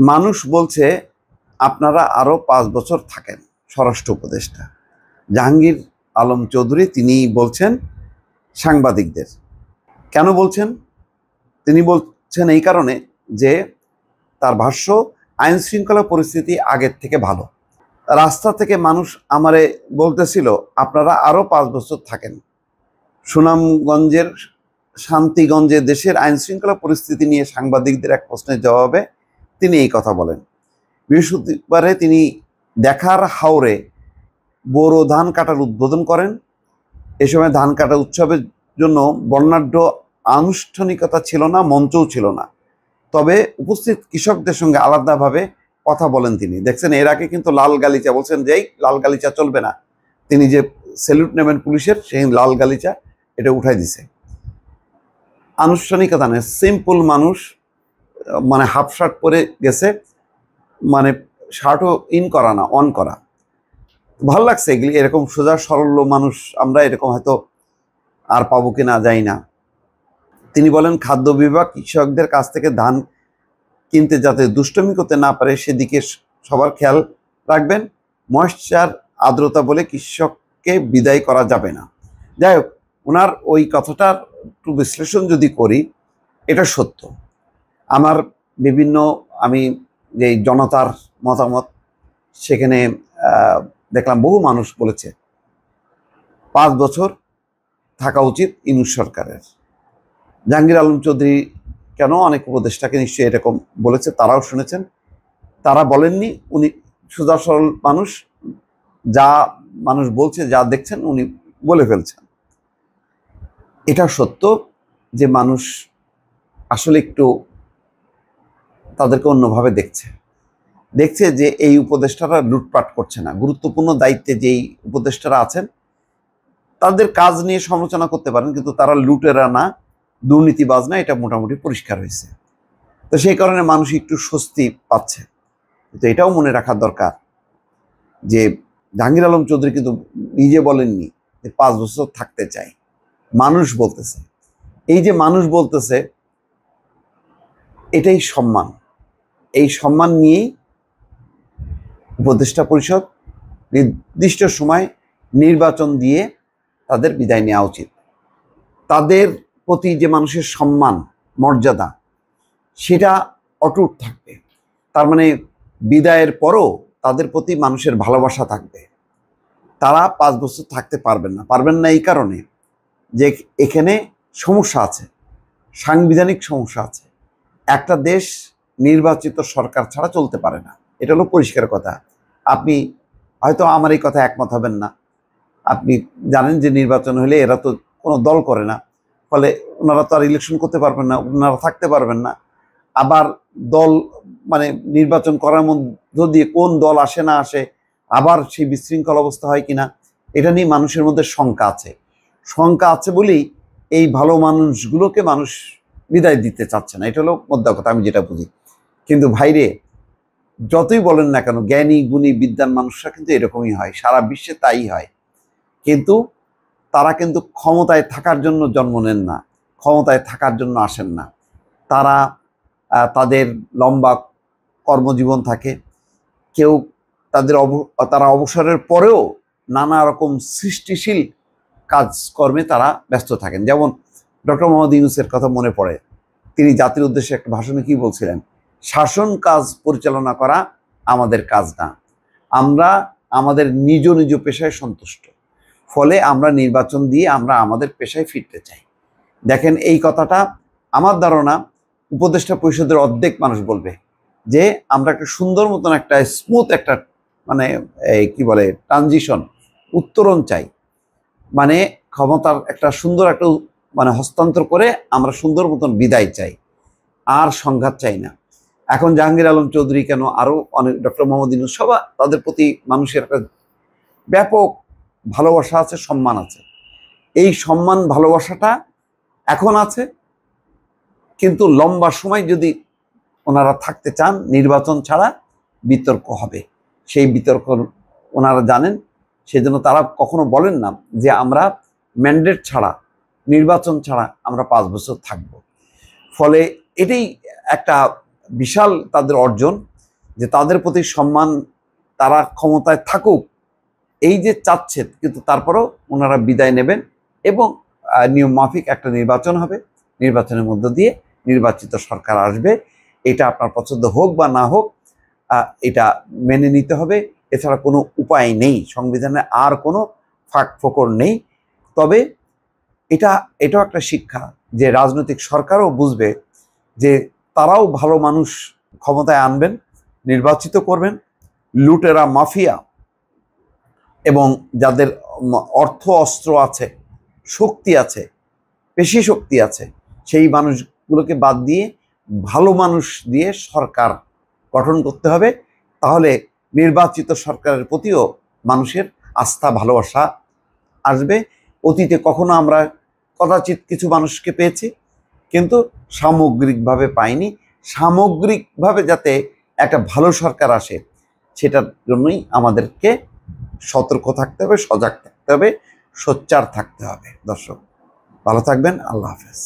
মানুষ বলছে আপনারা আরো 5 বছর থাকেন। স্বরাষ্ট্র উপদেষ্টা জাহাঙ্গীর আলম চৌধুরী তিনি বলছেন সাংবাদিকদের। কেন বলছেন? তিনি বলছেন এই কারণে যে তার ভাষ্য, আইন শৃঙ্খলা পরিস্থিতি আগের থেকে ভালো। রাস্তা থেকে মানুষ আমারে বলতেছিল আপনারা আরো 5 বছর থাকেন। সুনামগঞ্জের শান্তিগঞ্জে দেশের আইন শৃঙ্খলা পরিস্থিতি নিয়ে সাংবাদিকদের এক প্রশ্নের জবাবে তিনি এই কথা বলেন। বৃহস্পতিবারে তিনি দেখার হাওরে বোরো ধান কাটার উদ্বোধন করেন। এ সময় ধান কাটা উৎসবের জন্য বর্ণাঢ্য আনুষ্ঠানিকতা ছিল না, মঞ্চও ছিল না। তবে উপস্থিত কৃষকদের সঙ্গে আলাদাভাবে কথা বলেন তিনি। দেখছেন, এর আগে কিন্তু লাল গালিচা বলছেন যে লাল গালিচা চলবে না। তিনি যে স্যালুট নেবেন পুলিশের, সেই লাল গালিচা এটা উঠাই দিছে। আনুষ্ঠানিকতা নেই, সিম্পল মানুষ, মানে হাফ শার্ট পরে গেছে, মানে শার্টও ইন করা না, অন করা। ভালো লাগছে এগুলি, এরকম সোজা সরল মানুষ আমরা এরকম হয়তো আর পাবো কিনা যাই না। তিনি বলেন খাদ্য বিভাগ কৃষকদের কাছ থেকে ধান কিনতে যাতে দুষ্টমি করতে না পারে সেদিকে সবার খেয়াল রাখবেন। ময়েশ্চার, আর্দ্রতা বলে কৃষককে বিদায় করা যাবে না। যাই হোক, ওনার ওই কথাটার একটু বিশ্লেষণ যদি করি, এটা সত্য। আমার বিভিন্ন আমি যে জনতার মতামত, সেখানে দেখলাম বহু মানুষ বলেছে 5 বছর থাকা উচিত ইউনূস সরকারের। জাহাঙ্গীর আলম চৌধুরী কেন, অনেক উপদেষ্টাকে নিশ্চয়ই এরকম বলেছে, তারাও শুনেছেন। তারা বলেননি, উনি সোজা সরল মানুষ, যা মানুষ বলছে, যা দেখছেন উনি বলে ফেলছেন। এটা সত্য যে মানুষ আসলে একটু তাদেরকে অন্যভাবে দেখছে যে এই উপদেষ্টারা লুটপাট করছে না। গুরুত্বপূর্ণ দায়িত্বে যেই উপদেষ্টারা আছেন তাদের কাজ নিয়ে সমালোচনা করতে পারেন, কিন্তু তারা লুটেরা না, দুর্নীতিবাজ না, এটা মোটামুটি পরিষ্কার হয়েছে। তো সেই কারণে মানুষ একটু স্বস্তি পাচ্ছে। তো এটাও মনে রাখার দরকার যে জাহাঙ্গীর আলম চৌধুরী কিন্তু নিজে বলেননি যে 5 বছর থাকতে চাই, মানুষ বলতেছে। এই যে মানুষ বলতেছে, এটাই সম্মান। এই সম্মান নিয়েই উপদেষ্টা পরিষদ নির্দিষ্ট সময় নির্বাচন দিয়ে তাদের বিদায় নেওয়া উচিত। তাদের প্রতি যে মানুষের সম্মান, মর্যাদা, সেটা অটুট থাকবে। তার মানে বিদায়ের পরও তাদের প্রতি মানুষের ভালোবাসা থাকবে। তারা 5 বছর থাকতে পারবেন না এই কারণে যে এখানে সমস্যা আছে, সাংবিধানিক সমস্যা আছে। একটা দেশ নির্বাচিত সরকার ছাড়া চলতে পারে না, এটা হলো পরিষ্কার কথা। আপনি হয়তো আমার এই কথা একমত হবেন না। আপনি জানেন যে নির্বাচন হলে এরা তো কোনো দল করে না, ফলে ওনারা তো আর ইলেকশন করতে পারবেন না, ওনারা থাকতে পারবেন না। আবার দল, মানে নির্বাচন করার মধ্য দিয়ে কোন দল আসে না আসে, আবার সেই বিশৃঙ্খল অবস্থা হয় কিনা, এটা নিয়ে মানুষের মধ্যে শঙ্কা আছে বলেই এই ভালো মানুষগুলোকে মানুষ বিদায় দিতে চাচ্ছে না। এটা হলো মোদ্দা কথা, আমি যেটা বুঝি। কিন্তু ভাইরে, যতই বলেন না কেন, জ্ঞানী গুণী বিদ্বান মানুষরা কিন্তু এরকমই হয়, সারা বিশ্বে তাই হয়। কিন্তু তারা কিন্তু ক্ষমতায় থাকার জন্য জন্ম নেন না, ক্ষমতায় থাকার জন্য আসেন না। তারা তাদের লম্বা কর্মজীবন থাকে, কেউ তারা অবসরের পরেও নানা রকম সৃষ্টিশীল কাজকর্মে তারা ব্যস্ত থাকেন। যেমন ডক্টর মোহাম্মদ ইউনূসের কথা মনে পড়ে, তিনি জাতির উদ্দেশ্যে একটা ভাষণে কি বলছিলেন? শাসন কাজ পরিচালনা করা আমাদের কাজ না, আমরা আমাদের নিজ নিজ পেশায় সন্তুষ্ট, ফলে আমরা নির্বাচন দিয়ে আমরা আমাদের পেশায় ফিরতে চাই। দেখেন, এই কথাটা আমার ধারণা উপদেষ্টা পরিষদের অর্ধেক মানুষ বলবে যে আমরা একটা সুন্দর মতন একটা স্মুথ একটা, মানে কি বলে, ট্রানজিশন, উত্তরণ চাই। মানে ক্ষমতার একটা সুন্দর একটা মানে হস্তান্তর করে আমরা সুন্দর মতন বিদায় চাই, আর সংঘাত চাই না। এখন জাহাঙ্গীর আলম চৌধুরী কেন, আরও অনেক, ডক্টর মোহাম্মদ ইউনূস, সবাই, তাদের প্রতি মানুষের একটা ব্যাপক ভালোবাসা আছে, সম্মান আছে। এই সম্মান ভালোবাসাটা এখন আছে, কিন্তু লম্বা সময় যদি ওনারা থাকতে চান, নির্বাচন ছাড়া বিতর্ক হবে। সেই বিতর্ক ওনারা জানেন, সেই জন্য তারা কখনো বলেন না যে আমরা ম্যান্ডেট ছাড়া, নির্বাচন ছাড়া আমরা 5 বছর থাকব। ফলে এটাই একটা বিশাল তাদের অর্জন। যে তাদের প্রতি সম্মান, তারা ক্ষমতায় থাকুক এই যে চাচ্ছেন, কিন্তু তারপরেও ওনারা বিদায় নেবেন এবং নিয়ম মাফিক একটা নির্বাচন হবে, নির্বাচনের মধ্য দিয়ে নির্বাচিত সরকার আসবে। এটা আপনার পছন্দ হোক বা না হোক, এটা মেনে নিতে হবে, এছাড়া কোনো উপায় নেই, সংবিধানে আর কোনো ফাঁক ফোকর নেই। তবে এটাও একটা শিক্ষা যে রাজনৈতিক সরকারও বুঝবে যে তারাও ভালো মানুষ ক্ষমতায় আনবেন, নির্বাচিত করবেন। লুটেরা, মাফিয়া এবং যাদের অর্থ অস্ত্র আছে, শক্তি আছে, পেশি শক্তি আছে, সেই মানুষগুলোকে বাদ দিয়ে ভালো মানুষ দিয়ে সরকার গঠন করতে হবে। তাহলে নির্বাচিত সরকারের প্রতিও মানুষের আস্থা, ভালোবাসা আসবে। অতীতে কখনো আমরা কদাচিৎ কিছু মানুষকে পেয়েছি, কিন্তু সামগ্রিকভাবে পাইনি। সামগ্রিকভাবে যাতে একটা ভালো সরকার আসে, সেটার জন্যই আমাদেরকে সতর্ক থাকতে হবে, সজাগ থাকতে হবে, সোচ্চার থাকতে হবে। দর্শক ভালো থাকবেন, আল্লাহ হাফেজ।